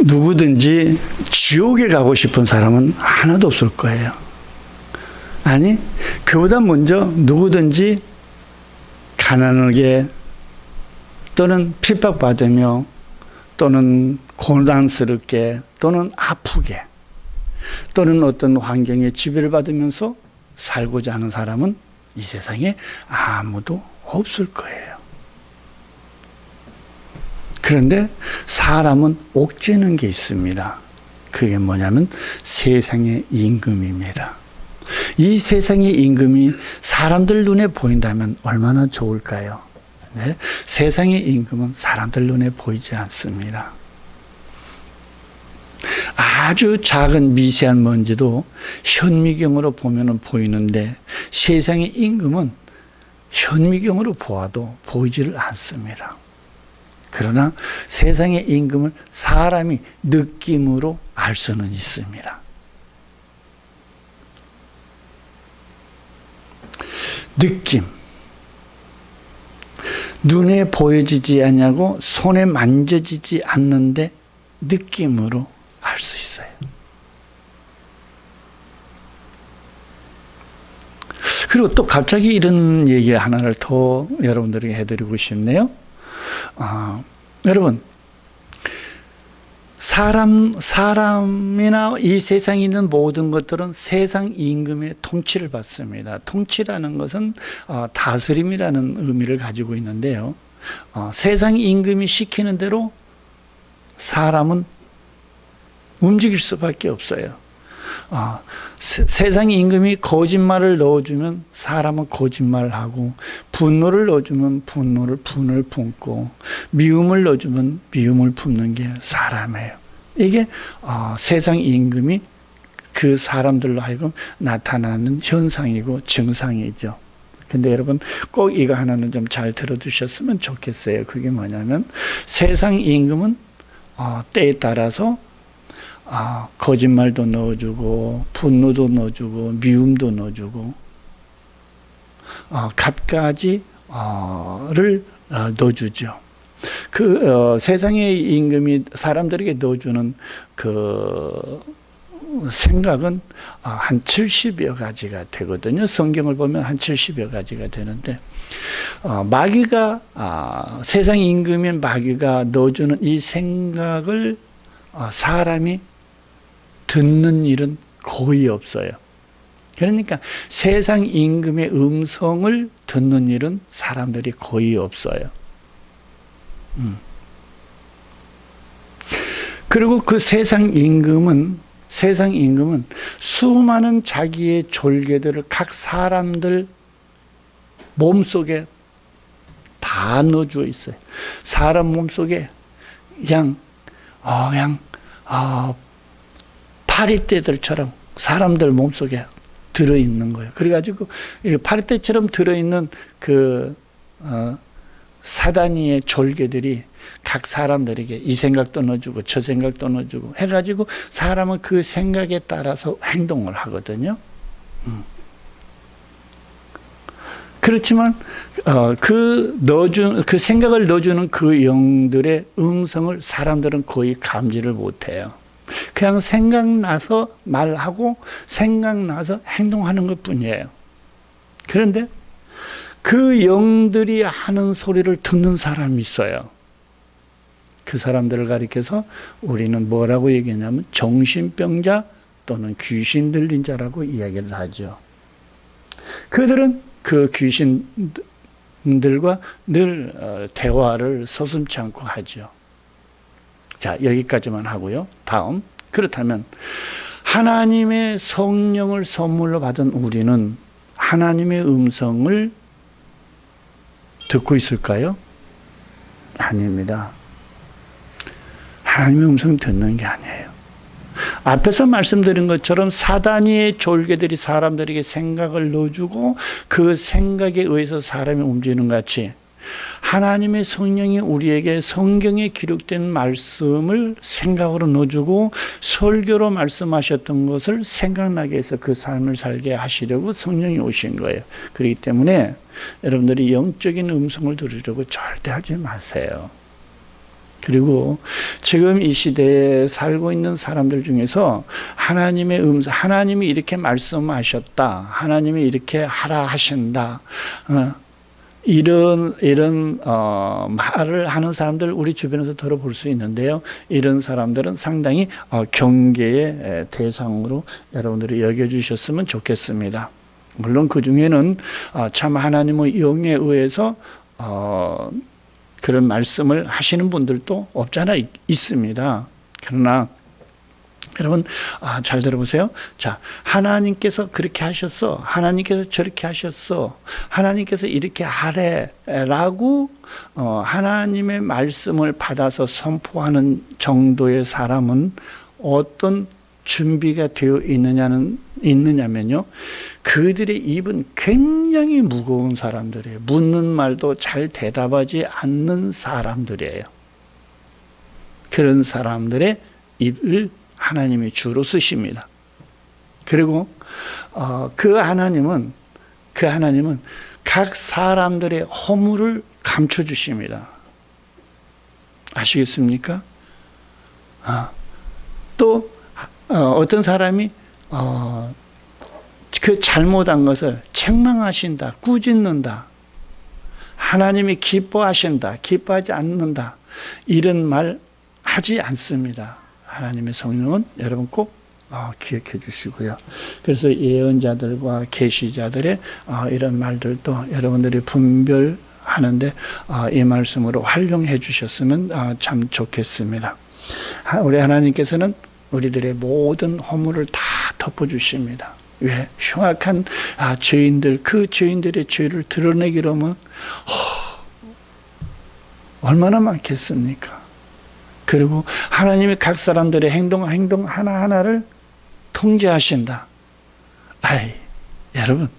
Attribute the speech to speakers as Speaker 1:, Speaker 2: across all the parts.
Speaker 1: 누구든지 지옥에 가고 싶은 사람은 하나도 없을 거예요. 아니, 그보다 먼저 누구든지 가난하게 또는 핍박받으며 또는 고난스럽게 또는 아프게 또는 어떤 환경에 지배를 받으면서 살고자 하는 사람은 이 세상에 아무도 없을 거예요. 그런데 사람은 옥죄는 게 있습니다. 그게 뭐냐면 세상의 임금입니다. 이 세상의 임금이 사람들 눈에 보인다면 얼마나 좋을까요? 네? 세상의 임금은 사람들 눈에 보이지 않습니다. 아주 작은 미세한 먼지도 현미경으로 보면 보이는데 세상의 임금은 현미경으로 보아도 보이지를 않습니다. 그러나 세상의 임금을 사람이 느낌으로 알 수는 있습니다. 느낌. 눈에 보여지지 않냐고 손에 만져지지 않는데 느낌으로 알 수 있어요. 그리고 또 갑자기 이런 얘기 하나를 더 여러분들에게 해드리고 싶네요. 여러분, 사람이나 이 세상에 있는 모든 것들은 세상 임금의 통치를 받습니다. 통치라는 것은 다스림이라는 의미를 가지고 있는데요. 세상 임금이 시키는 대로 사람은 움직일 수밖에 없어요. 세상 임금이 거짓말을 넣어주면 사람은 거짓말을 하고, 분노를 넣어주면 분을 품고, 미움을 넣어주면 미움을 품는 게 사람이에요. 이게 세상 임금이 그 사람들로 하여금 나타나는 현상이고 증상이죠. 근데 여러분 꼭 이거 하나는 좀 잘 들어두셨으면 좋겠어요. 그게 뭐냐면 세상 임금은 때에 따라서 거짓말도 넣어주고 분노도 넣어주고 미움도 넣어주고 갖가지를 넣어주죠. 그 세상의 임금이 사람들에게 넣어주는 그 생각은 한 70여 가지가 되거든요. 성경을 보면 한 70여 가지가 되는데 마귀가 세상 임금인 마귀가 넣어주는 이 생각을 사람이 듣는 일은 거의 없어요. 그러니까 세상 임금의 음성을 듣는 일은 사람들이 거의 없어요. 그리고 그 세상 임금은 수많은 자기의 졸개들을 각 사람들 몸속에 다 넣어주어 있어요. 사람 몸속에 그냥 파리떼들처럼 사람들 몸속에 들어있는 거예요. 그래가지고 파리떼처럼 들어있는 그 사단이의 졸개들이 각 사람들에게 이 생각도 넣어주고 저 생각도 넣어주고 해가지고 사람은 그 생각에 따라서 행동을 하거든요. 그렇지만 그 생각을 넣어주는 그 영들의 음성을 사람들은 거의 감지를 못해요. 그냥 생각나서 말하고 생각나서 행동하는 것뿐이에요. 그런데 그 영들이 하는 소리를 듣는 사람이 있어요. 그 사람들을 가리켜서 우리는 뭐라고 얘기하냐면 정신병자 또는 귀신 들린 자라고 이야기를 하죠. 그들은 그 귀신들과 늘 대화를 서슴지 않고 하죠. 자, 여기까지만 하고요. 다음. 그렇다면 하나님의 성령을 선물로 받은 우리는 하나님의 음성을 듣고 있을까요? 아닙니다. 하나님의 음성을 듣는 게 아니에요. 앞에서 말씀드린 것처럼 사단의 졸개들이 사람들에게 생각을 넣어주고 그 생각에 의해서 사람이 움직이는 것 같이 하나님의 성령이 우리에게 성경에 기록된 말씀을 생각으로 넣어주고 설교로 말씀하셨던 것을 생각나게 해서 그 삶을 살게 하시려고 성령이 오신 거예요. 그렇기 때문에 여러분들이 영적인 음성을 들으려고 절대 하지 마세요. 그리고 지금 이 시대에 살고 있는 사람들 중에서 하나님의 하나님이 이렇게 말씀하셨다, 하나님이 이렇게 하라 하신다, 이런 말을 하는 사람들 우리 주변에서 들어볼 수 있는데요. 이런 사람들은 상당히 경계의 대상으로 여러분들이 여겨주셨으면 좋겠습니다. 물론 그 중에는 참 하나님의 영에 의해서 그런 말씀을 하시는 분들도 없잖아 있습니다. 그러나 여러분 잘 들어보세요. 자, 하나님께서 그렇게 하셨어, 하나님께서 저렇게 하셨어, 하나님께서 이렇게 하래라고 하나님의 말씀을 받아서 선포하는 정도의 사람은 어떤 준비가 되어 있느냐면요, 그들의 입은 굉장히 무거운 사람들이에요. 묻는 말도 잘 대답하지 않는 사람들이에요. 그런 사람들의 입을 하나님이 주로 쓰십니다. 그리고 그 하나님은 각 사람들의 허물을 감춰주십니다. 아시겠습니까? 또 어떤 사람이 그 잘못한 것을 책망하신다, 꾸짖는다, 하나님이 기뻐하신다, 기뻐하지 않는다, 이런 말 하지 않습니다. 하나님의 성령은 여러분 꼭 기억해 주시고요. 그래서 예언자들과 계시자들의 이런 말들도 여러분들이 분별하는데 이 말씀으로 활용해 주셨으면 참 좋겠습니다. 우리 하나님께서는 우리들의 모든 허물을 다 덮어주십니다. 왜? 흉악한 죄인들, 그 죄인들의 죄를 드러내기로 하면 얼마나 많겠습니까? 그리고 하나님이 각 사람들의 행동 하나하나를 통제하신다. 아이, 여러분,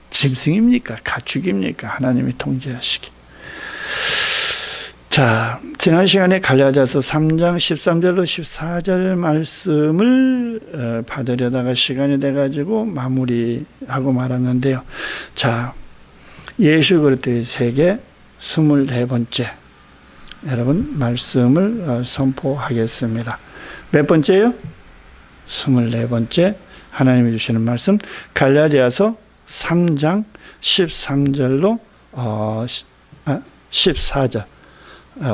Speaker 1: 짐승입니까? 가축입니까? 하나님이 통제하시기. 자, 지난 시간에 갈라디아서 3장 13절로 14절 말씀을 받으려다가 시간이 돼가지고 마무리하고 말았는데요. 자, 예수 그리스도의 세계 24번째 여러분 말씀을 선포하겠습니다. 몇 번째요? 24번째 하나님이 주시는 말씀, 갈라디아서 3장 13절로 14절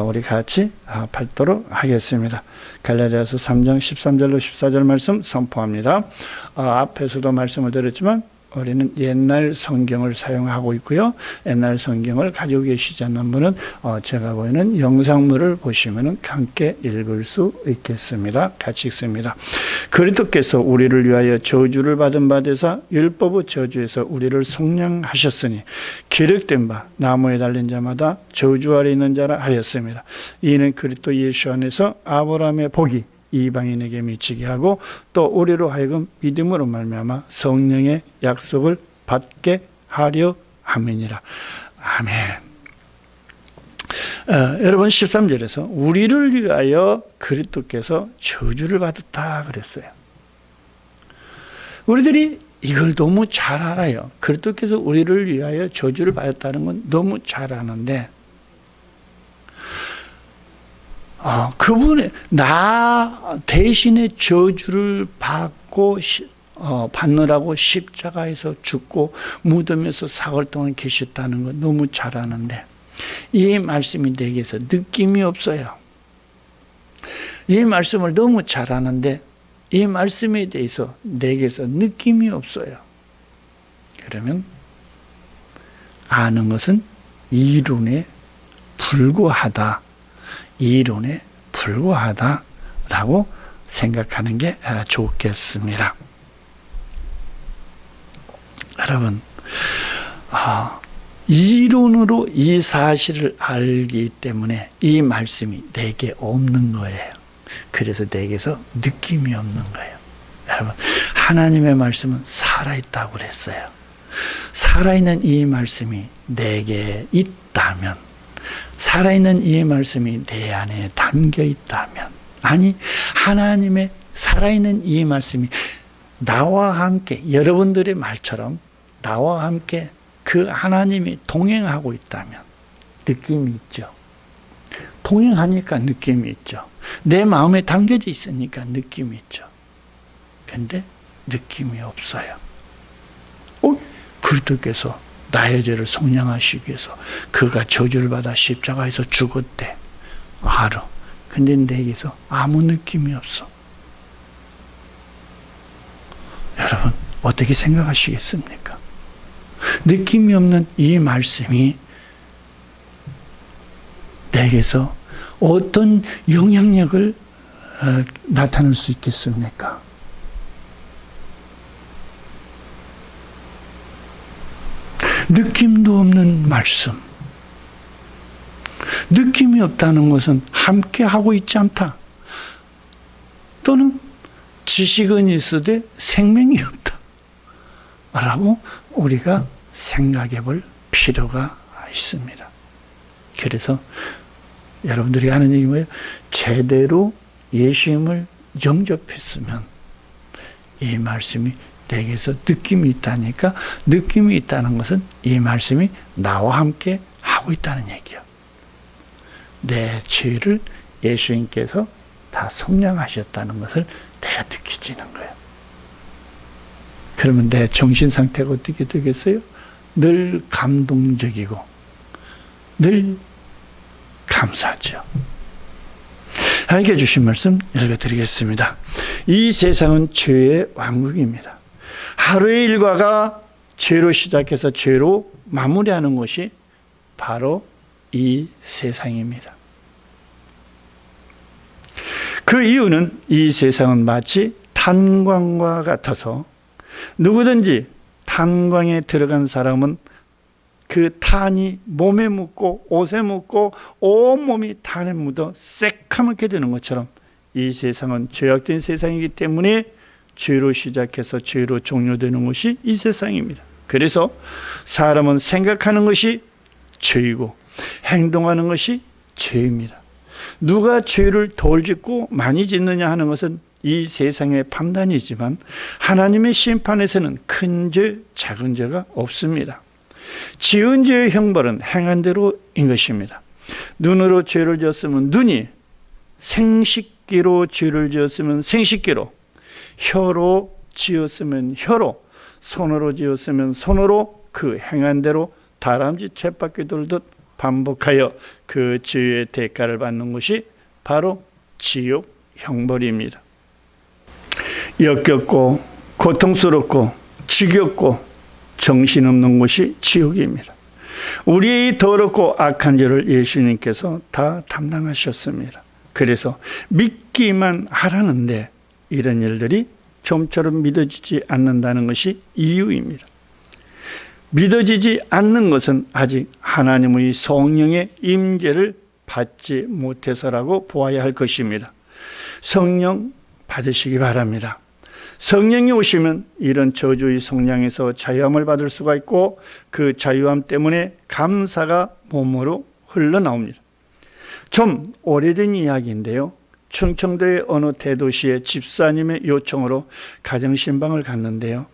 Speaker 1: 우리 같이 받도록 하겠습니다. 갈라디아서 3장 13절로 14절 말씀 선포합니다. 앞에서도 말씀을 드렸지만 우리는 옛날 성경을 사용하고 있고요. 옛날 성경을 가지고 계시지 않는 분은 제가 보이는 영상물을 보시면 함께 읽을 수 있겠습니다. 같이 읽습니다. 그리스도께서 우리를 위하여 저주를 받은 바 되사 율법의 저주에서 우리를 속량하셨으니 기록된 바 나무에 달린 자마다 저주 아래 있는 자라 하였습니다. 이는 그리스도 예수 안에서 아브라함의 복이 이방인에게 미치게 하고 또 우리로 하여금 믿음으로 말미암아 성령의 약속을 받게 하려 함이니라. 아멘. 여러분 13절에서 우리를 위하여 그리스도께서 저주를 받았다 그랬어요. 우리들이 이걸 너무 잘 알아요. 그리스도께서 우리를 위하여 저주를 받았다는 건 너무 잘 아는데 그분의 나 대신에 저주를 받느라고 십자가에서 죽고 무덤에서 사흘 동안 계셨다는 거 너무 잘 아는데 이 말씀이 내게서 느낌이 없어요. 이 말씀을 너무 잘 아는데 이 말씀에 대해서 내게서 느낌이 없어요. 그러면 아는 것은 이론에 불과하다. 이론에 불과하다라고 생각하는 게 좋겠습니다. 여러분, 이론으로 이 사실을 알기 때문에 이 말씀이 내게 없는 거예요. 그래서 내게서 느낌이 없는 거예요. 여러분, 하나님의 말씀은 살아있다고 그랬어요. 살아있는 이 말씀이 내게 있다면, 살아있는 이 말씀이 내 안에 담겨 있다면, 아니 하나님의 살아있는 이 말씀이 나와 함께, 여러분들의 말처럼 나와 함께 그 하나님이 동행하고 있다면 느낌이 있죠. 동행하니까 느낌이 있죠. 내 마음에 담겨져 있으니까 느낌이 있죠. 근데 느낌이 없어요. 그리스도께서 나의 죄를 속량하시기 위해서 그가 저주를 받아 십자가에서 죽었대. 알아. 근데 내게서 아무 느낌이 없어. 여러분 어떻게 생각하시겠습니까? 느낌이 없는 이 말씀이 내게서 어떤 영향력을 나타낼 수 있겠습니까? 느낌도 없는 말씀. 느낌이 없다는 것은 함께 하고 있지 않다. 또는 지식은 있으되 생명이 없다. 라고 우리가 생각해 볼 필요가 있습니다. 그래서 여러분들이 하는 얘기 뭐예요? 제대로 예수님을 영접했으면 이 말씀이 내게서 느낌이 있다니까, 느낌이 있다는 것은 이 말씀이 나와 함께 하고 있다는 얘기야. 내 죄를 예수님께서 다 속량하셨다는 것을 내가 느끼지는 거예요. 그러면 내 정신 상태가 어떻게 되겠어요? 늘 감동적이고 늘 감사하죠. 하나님께 주신 말씀 읽어드리겠습니다. 이 세상은 죄의 왕국입니다. 하루의 일과가 죄로 시작해서 죄로 마무리하는 것이 바로 이 세상입니다. 그 이유는 이 세상은 마치 탄광과 같아서 누구든지 탄광에 들어간 사람은 그 탄이 몸에 묻고 옷에 묻고 온몸이 탄에 묻어 새카맣게 되는 것처럼 이 세상은 죄악된 세상이기 때문에 죄로 시작해서 죄로 종료되는 것이 이 세상입니다. 그래서 사람은 생각하는 것이 죄이고 행동하는 것이 죄입니다. 누가 죄를 덜 짓고 많이 짓느냐 하는 것은 이 세상의 판단이지만 하나님의 심판에서는 큰 죄, 작은 죄가 없습니다. 지은 죄의 형벌은 행한 대로인 것입니다. 눈으로 죄를 지었으면 눈이, 생식기로 죄를 지었으면 생식기로, 혀로 지었으면 혀로, 손으로 지었으면 손으로 그 행한 대로 다람쥐 쳇바퀴 돌듯 반복하여 그 죄의 대가를 받는 것이 바로 지옥 형벌입니다. 역겹고 고통스럽고 지겹고 정신없는 것이 지옥입니다. 우리의 더럽고 악한 죄를 예수님께서 다 담당하셨습니다. 그래서 믿기만 하라는데 이런 일들이 좀처럼 믿어지지 않는다는 것이 이유입니다. 믿어지지 않는 것은 아직 하나님의 성령의 임재를 받지 못해서라고 보아야 할 것입니다. 성령 받으시기 바랍니다. 성령이 오시면 이런 저주의 속량에서 자유함을 받을 수가 있고 그 자유함 때문에 감사가 몸으로 흘러나옵니다. 좀 오래된 이야기인데요. 충청도의 어느 대도시의 집사님의 요청으로 가정신방을 갔는데요.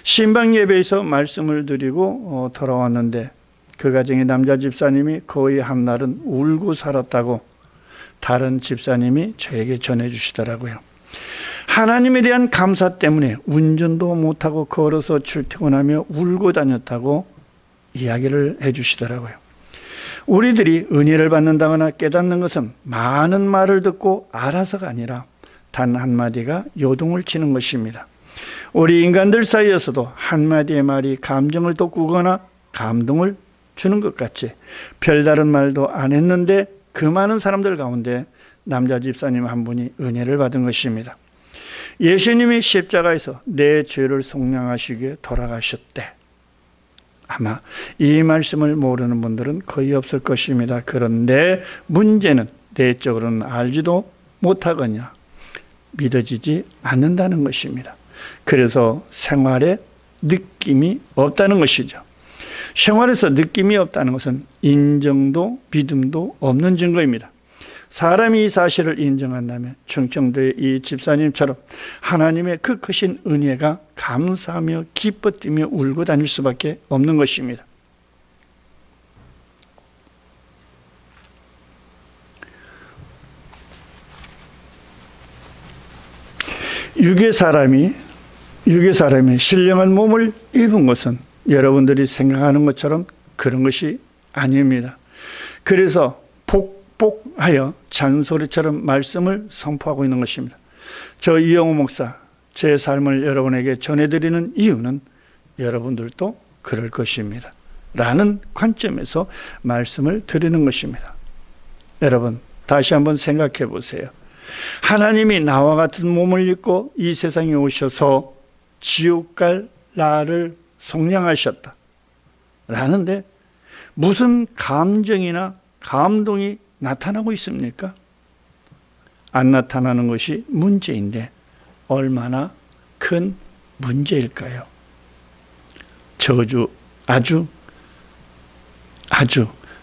Speaker 1: 신방 예배에서 말씀을 드리고 돌아왔는데 그 가정의 남자 집사님이 거의 한날은 울고 살았다고 다른 집사님이 저에게 전해주시더라고요. 하나님에 대한 감사 때문에 운전도 못하고 걸어서 출퇴근하며 울고 다녔다고 이야기를 해주시더라고요. 우리들이 은혜를 받는다거나 깨닫는 것은 많은 말을 듣고 알아서가 아니라 단 한마디가 요동을 치는 것입니다. 우리 인간들 사이에서도 한마디의 말이 감정을 돋구거나 감동을 주는 것 같이 별다른 말도 안 했는데 그 많은 사람들 가운데 남자 집사님 한 분이 은혜를 받은 것입니다. 예수님이 십자가에서 내 죄를 속량하시기 위해 돌아가셨대. 아마 이 말씀을 모르는 분들은 거의 없을 것입니다. 그런데 문제는 내적으로는 알지도 못하거나 믿어지지 않는다는 것입니다. 그래서 생활에 느낌이 없다는 것이죠. 생활에서 느낌이 없다는 것은 인정도 믿음도 없는 증거입니다. 사람이 이 사실을 인정한다면 충청도의 이 집사님처럼 하나님의 그 크신 은혜가 감사하며 기뻐 뛰며 울고 다닐 수밖에 없는 것입니다. 육의 사람이 신령한 몸을 입은 것은 여러분들이 생각하는 것처럼 그런 것이 아닙니다. 그래서 복복하여 잔소리처럼 말씀을 선포하고 있는 것입니다. 저 이영호 목사, 제 삶을 여러분에게 전해드리는 이유는 여러분들도 그럴 것입니다. 라는 관점에서 말씀을 드리는 것입니다. 여러분, 다시 한번 생각해 보세요. 하나님이 나와 같은 몸을 입고 이 세상에 오셔서 지옥 갈 나를 속량하셨다. 라는데 무슨 감정이나 감동이 나타나고 있습니까? 안 나타나는 것이 문제인데 얼마나 큰 문제일까요? 저주 아주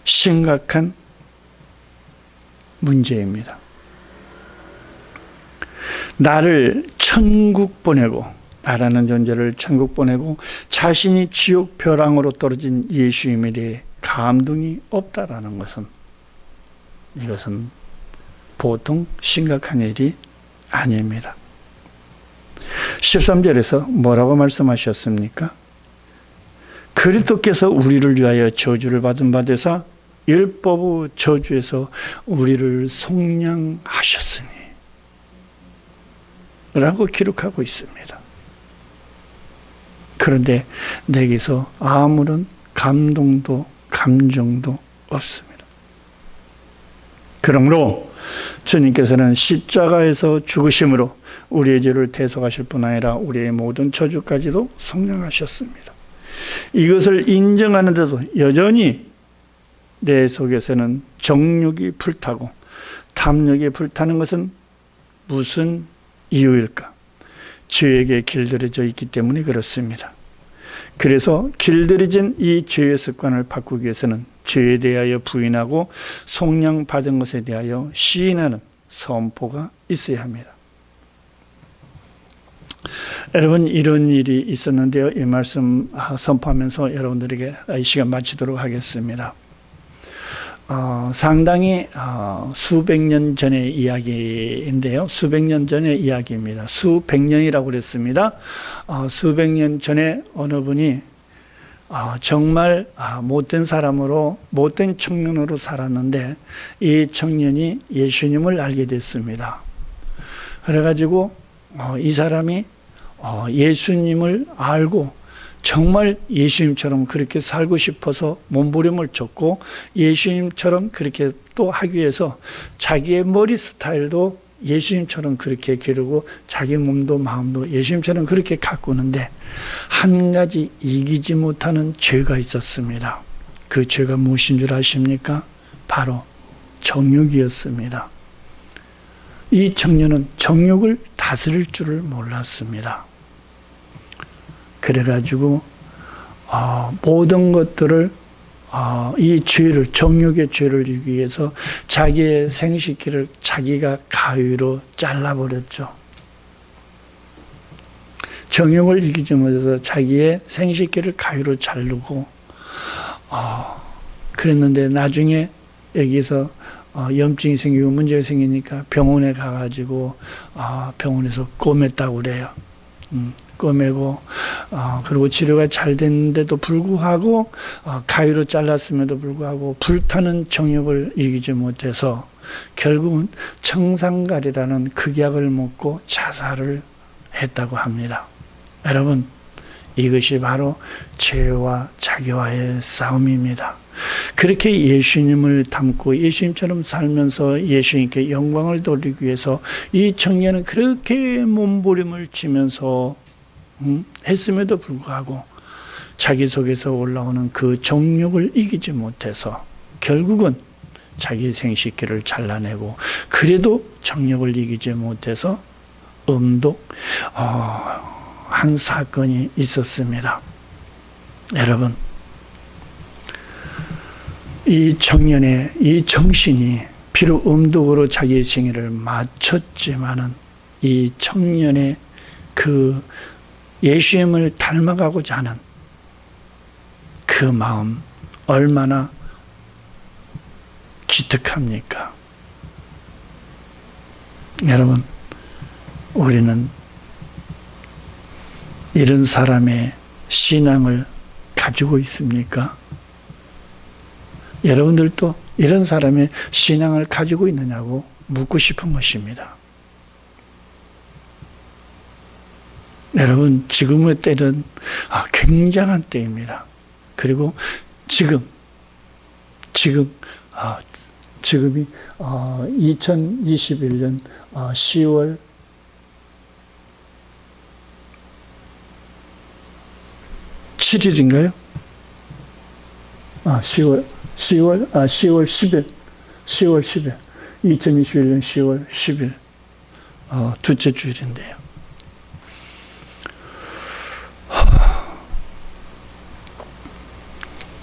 Speaker 1: 심각한 문제입니다. 나를 천국 보내고, 나라는 존재를 천국 보내고 자신이 지옥 벼랑으로 떨어진 예수님에 대해 감동이 없다라는 것은, 이것은 보통 심각한 일이 아닙니다. 13절에서 뭐라고 말씀하셨습니까? 그리스도께서 우리를 위하여 저주를 받은 바 되사 율법의 저주에서 우리를 속량하셨으니 라고 기록하고 있습니다. 그런데 내게서 아무런 감동도 감정도 없습니다. 그러므로 주님께서는 십자가에서 죽으심으로 우리의 죄를 대속하실 뿐 아니라 우리의 모든 저주까지도 속량하셨습니다. 이것을 인정하는데도 여전히 내 속에서는 정욕이 불타고 탐욕이 불타는 것은 무슨 이유일까? 죄에게 길들여져 있기 때문에 그렇습니다. 그래서 길들여진 이 죄의 습관을 바꾸기 위해서는 죄에 대하여 부인하고 속량받은 것에 대하여 시인하는 선포가 있어야 합니다. 여러분, 이런 일이 있었는데요. 이 말씀 선포하면서 여러분들에게 이 시간 마치도록 하겠습니다. 상당히 수백 년 전의 이야기인데요. 수백 년 전의 이야기입니다. 수백 년이라고 그랬습니다. 수백 년 전에 어느 분이 정말 못된 사람으로, 못된 청년으로 살았는데 이 청년이 예수님을 알게 됐습니다. 그래가지고 이 사람이 예수님을 알고 정말 예수님처럼 그렇게 살고 싶어서 몸부림을 쳤고 예수님처럼 그렇게 또 하기 위해서 자기의 머리 스타일도 예수님처럼 그렇게 기르고 자기 몸도 마음도 예수님처럼 그렇게 가꾸는데 한 가지 이기지 못하는 죄가 있었습니다. 그 죄가 무엇인 줄 아십니까? 바로 정욕이었습니다. 이 청년은 정욕을 다스릴 줄을 몰랐습니다. 그래가지고 모든 것들을 이 죄를, 정욕의 죄를 이기기 위해서 자기의 생식기를 자기가 가위로 잘라버렸죠. 정욕을 이기지 못해서 자기의 생식기를 가위로 자르고 그랬는데 나중에 여기서 염증이 생기고 문제가 생기니까 병원에 가가지고 병원에서 꼬맸다고 그래요. 꼬매고 그리고 치료가 잘 됐는데도 불구하고 가위로 잘랐음에도 불구하고 불타는 정욕을 이기지 못해서 결국은 청산가리라는 극약을 먹고 자살을 했다고 합니다. 여러분, 이것이 바로 죄와 자기와의 싸움입니다. 그렇게 예수님을 닮고 예수님처럼 살면서 예수님께 영광을 돌리기 위해서 이 청년은 그렇게 몸부림을 치면서 했음에도 불구하고 자기 속에서 올라오는 그 정욕을 이기지 못해서 결국은 자기 생식기를 잘라내고 그래도 정욕을 이기지 못해서 한 사건이 있었습니다. 여러분, 이 청년의 이 정신이 비록 음독으로 자기의 생애를 마쳤지만은 이 청년의 그 예수님을 닮아가고자 하는 그 마음 얼마나 기특합니까? 여러분, 우리는 이런 사람의 신앙을 가지고 있습니까? 여러분들도 이런 사람의 신앙을 가지고 있느냐고 묻고 싶은 것입니다. 여러분, 지금의 때는 굉장한 때입니다. 그리고 지금이 2021년 10월 7일인가요? 10월 10일. 2021년 10월 10일. 둘째 주일인데요.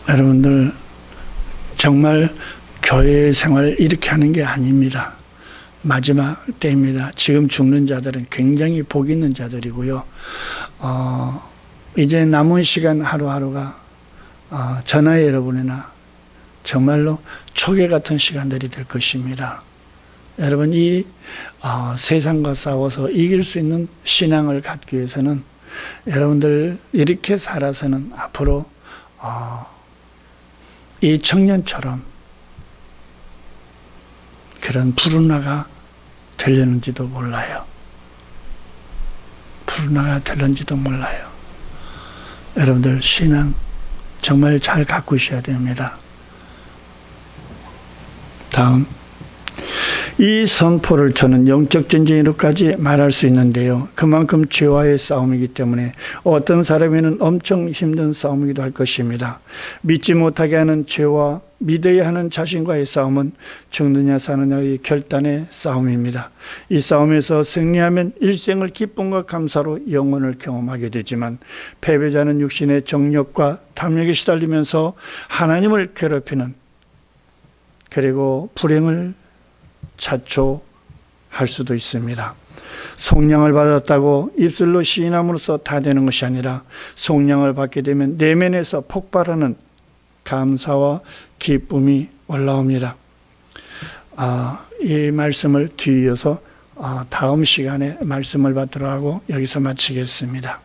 Speaker 1: 여러분들, 정말 교회 생활 이렇게 하는 게 아닙니다. 마지막 때입니다. 지금 죽는 자들은 굉장히 복 있는 자들이고요. 이제 남은 시간 하루하루가 저나 여러분이나 정말로 초계 같은 시간들이 될 것입니다. 여러분, 이 세상과 싸워서 이길 수 있는 신앙을 갖기 위해서는 여러분들 이렇게 살아서는 앞으로 이 청년처럼 그런 푸른 나가 되려는지도 몰라요. 푸른 나가 되려는지도 몰라요. 여러분들 신앙 정말 잘 가꾸셔야 됩니다. 다음, 이 선포를 저는 영적 전쟁으로까지 말할 수 있는데요. 그만큼 죄와의 싸움이기 때문에 어떤 사람에는 엄청 힘든 싸움이기도 할 것입니다. 믿지 못하게 하는 죄와 믿어야 하는 자신과의 싸움은 죽느냐 사느냐의 결단의 싸움입니다. 이 싸움에서 승리하면 일생을 기쁨과 감사로 영원을 경험하게 되지만 패배자는 육신의 정욕과 탐욕에 시달리면서 하나님을 괴롭히는, 그리고 불행을 자초할 수도 있습니다. 속량을 받았다고 입술로 시인함으로써 다 되는 것이 아니라 속량을 받게 되면 내면에서 폭발하는 감사와 기쁨이 올라옵니다. 이 말씀을 뒤이어서 다음 시간에 말씀을 받도록 하고 여기서 마치겠습니다.